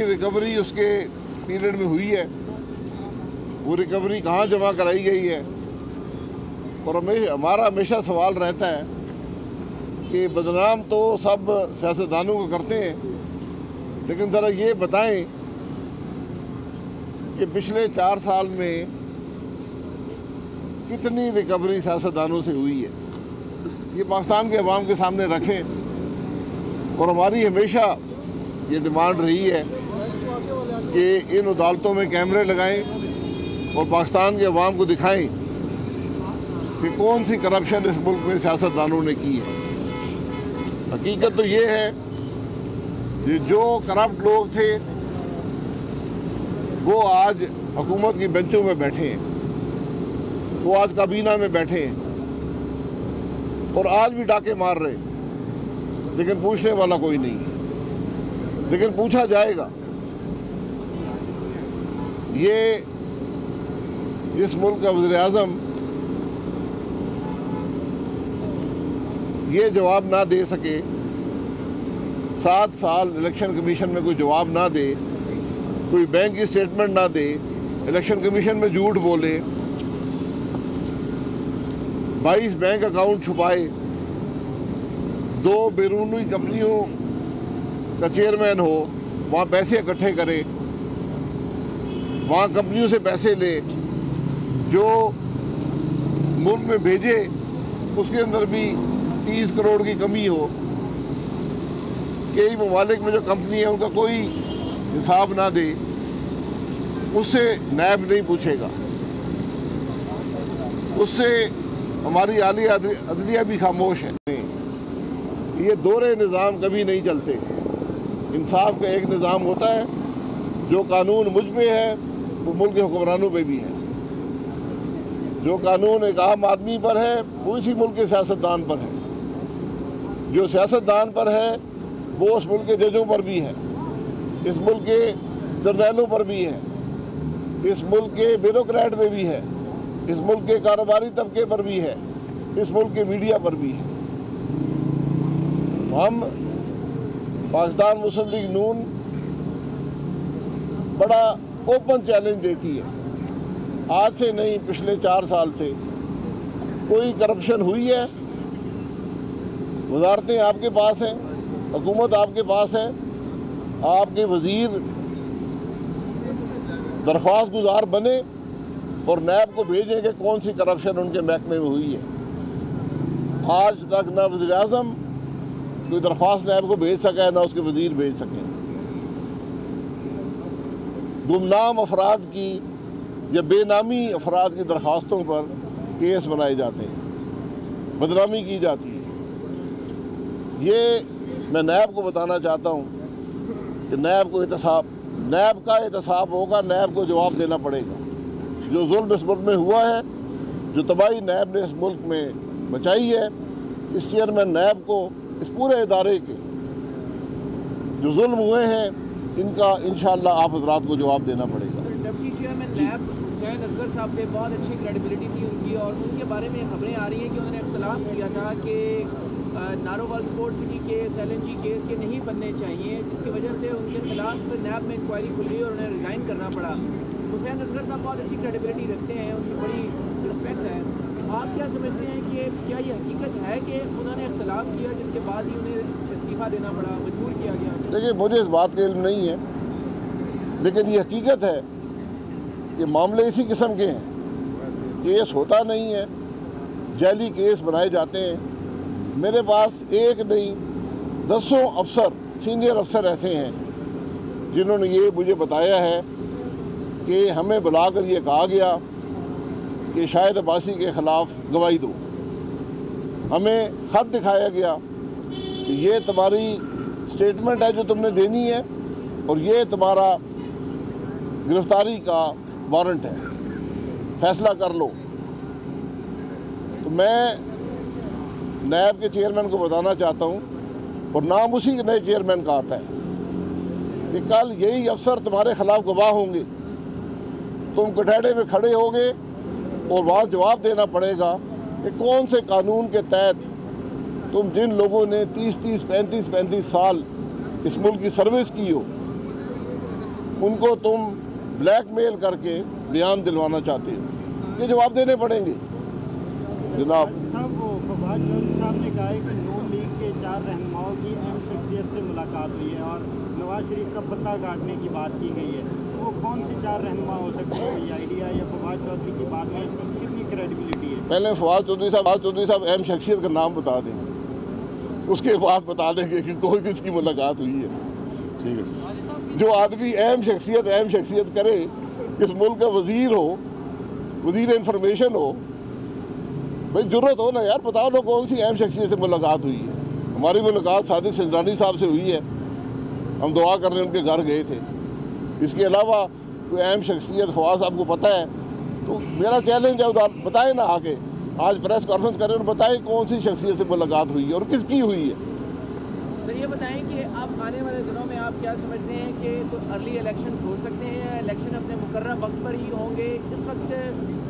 Recovery उसके period में हुई है, वो रिकवरी कहाँ जमा कराई गई है। और हमारा हमेशा सवाल रहता है कि बदनाम तो सब सियासतदानों को करते हैं, लेकिन ज़रा ये बताएं कि पिछले 4 साल में कितनी रिकवरी सियासतदानों से हुई है। ये पाकिस्तान के अवाम के सामने रखें। और हमारी हमेशा ये डिमांड रही है कि इन अदालतों में कैमरे लगाएं और पाकिस्तान के अवाम को दिखाएं कि कौन सी करप्शन इस मुल्क में सियासतदानों ने की है। हकीकत तो ये है कि जो करप्ट लोग थे वो आज हुकूमत की बेंचों में बैठे हैं, वो आज काबीना में बैठे हैं और आज भी डाके मार रहे हैं, लेकिन पूछने वाला कोई नहीं है। लेकिन पूछा जाएगा। ये इस मुल्क का वज़ीर-ए-आज़म ये जवाब ना दे सके, 7 साल इलेक्शन कमीशन में कोई जवाब ना दे, कोई बैंक की स्टेटमेंट ना दे, इलेक्शन कमीशन में झूठ बोले, 22 बैंक अकाउंट छुपाए, 2 बैरूनी कंपनियों का चेयरमैन हो, वहाँ पैसे इकट्ठे करे, वहाँ कंपनियों से पैसे ले, जो मुल्क में भेजे उसके अंदर भी 30 करोड़ की कमी हो, कई ममालिक में जो कंपनी है उनका कोई हिसाब ना दे, उससे नैब नहीं पूछेगा, उससे हमारी आली अदलिया भी खामोश है। ये दोहरे निज़ाम कभी नहीं चलते। इंसाफ का एक निज़ाम होता है, जो कानून मुझ पे है वो मुल्क के हुक्मरानों पे भी है। जो कानून एक आम आदमी पर है वो इसी मुल्क के सियासतदान पर है। जो सियासतदान पर है वो उस मुल्क के जजों पर भी है, इस मुल्क के जर्नैलों पर भी है, इस मुल्क के ब्यूरोक्रेट में भी है, इस मुल्क के कारोबारी तबके पर भी है, इस मुल्क के मीडिया पर भी है। हम पाकिस्तान मुस्लिम लीग नून बड़ा ओपन चैलेंज देती है, आज से नहीं पिछले 4 साल से कोई करप्शन हुई है। वजारतें आपके पास हैं, हुकूमत आपके पास है, आपके वजीर दरख्वास्त गुजार बने और नैब को भेजें कि कौन सी करप्शन उनके महकमे में हुई है। आज तक ना वज़ीर-ए-आज़म कोई दरख्वास्त नैब को भेज सका है, ना उसके वजीर भेज सके। गुमनाम अफराद की या बेनामी अफराद की दरख्वास्तों पर केस बनाए जाते हैं, बदनामी की जाती है। ये मैं नैब को बताना चाहता हूँ कि नैब का एहतसाब होगा, नैब को जवाब देना पड़ेगा। जो जुल्म इस मुल्क में हुआ है, जो तबाही नैब ने इस मुल्क में मचाई है, इस चेयरमैन नैब को, इस पूरे इदारे के जो जुल्म हुए हैं, इनका इंशाअल्लाह आप हज़रात को जवाब देना पड़ेगा। डिप्टी चेयरमैन नैब हुसैन असगर साहब ने बहुत अच्छी क्रेडिबिलिटी थी उनकी, और उनके बारे में खबरें आ रही हैं कि उन्होंने इख्तलाफ किया था कि Narowal sports city case, LNG case ये नहीं बनने चाहिए, जिसकी वजह से उनके खिलाफ नैब में इंक्वायरी खुली और उन्हें रिजाइन करना पड़ा। हुसैन असगर साहब बहुत अच्छी क्रेडिबिलिटी रखते हैं, उनकी बड़ी रिस्पेक्ट है। आप क्या समझते हैं कि क्या ये हकीकत है कि उन्होंने इख्तलाफ किया जिसके बाद ही उन्हें इस्तीफ़ा देना पड़ा, मजबूर किया गया? देखिए, मुझे इस बात का इल्म नहीं है, लेकिन ये हकीकत है कि मामले इसी किस्म के हैं। केस होता नहीं है, जैली केस बनाए जाते हैं। मेरे पास एक नहीं 10 अफसर, सीनियर अफसर ऐसे हैं जिन्होंने ये मुझे बताया है कि हमें बुलाकर ये कहा गया कि शाहिद अब्बासी के ख़िलाफ़ गवाही दो। हमें ख़त दिखाया गया कि ये तुम्हारी स्टेटमेंट है जो तुमने देनी है और ये तुम्हारा गिरफ्तारी का वारंट है, फैसला कर लो। तो मैं नैब के चेयरमैन को बताना चाहता हूँ, और नाम उसी नए चेयरमैन का आता है, कि कल यही अफसर तुम्हारे खिलाफ गवाह होंगे, तुम कटहरे में खड़े होगे और वहाँ जवाब देना पड़ेगा कि कौन से कानून के तहत तुम जिन लोगों ने 30-35 साल इस मुल्क की सर्विस की हो, उनको तुम ब्लैकमेल करके बयान दिलवाना चाहते हो, ये जवाब देने पड़ेंगे जनाब। फवाद चौधरी साहब ने कहा है कि नून लीग के 4 रहनुमाओं की अहम शख्सियत से मुलाकात हुई है और नवाज शरीफ का पत्ता काटने की बात की गई है। वो कौन से 4 रहनुमा हो सकते हैं, कोई आइडिया, या फवाद चौधरी की बात में कितनी क्रेडिबिलिटी है? पहले फवाद चौधरी साहब अहम शख्सियत का नाम बता दें, उसके बाद बता देंगे कि कोई किसकी मुलाकात हुई है। ठीक है सर। जो आदमी अहम शख्सियत करे, इस मुल्क का वजीर हो, वजीर इंफॉर्मेशन हो, भाई जुर्रत हो ना यार, बताओ ना कौन सी अहम शख्सियत से मुलाकात हुई है। हमारी मुलाकात सादिक सिंजरानी साहब से हुई है, हम दुआ करने उनके घर गए थे। इसके अलावा कोई अहम शख्सियत फवाद साहब को पता है तो मेरा चैलेंज है, उधर बताएं ना, आके आज प्रेस कॉन्फ्रेंस करें और बताएं कौन सी शख्सियत से मुलाकात हुई है और किसकी हुई है। सर ये बताएं कि आप आने वाले दिनों में आप क्या समझते हैं कि तो अर्ली इलेक्शन हो सकते हैं या इलेक्शन अपने मुकर्रर वक्त पर ही होंगे? इस वक्त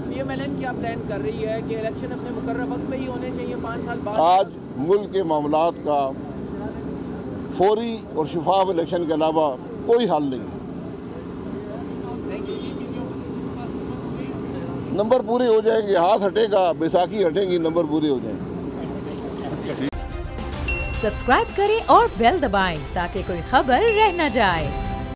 PMLN क्या प्लान कर रही है कि इलेक्शन अपने मुकर्रर वक्त पर ही होने चाहिए 5 साल बाद? आज मुल्क के मामलात का फौरी और शफाफ इलेक्शन के अलावा कोई हल नहीं है। नंबर पूरे हो जाएंगे, हाथ हटेगा, बैसाखी हटेंगी, नंबर पूरे हो जाएंगे। सब्सक्राइब करें और बेल दबाएं ताकि कोई खबर रह न जाए।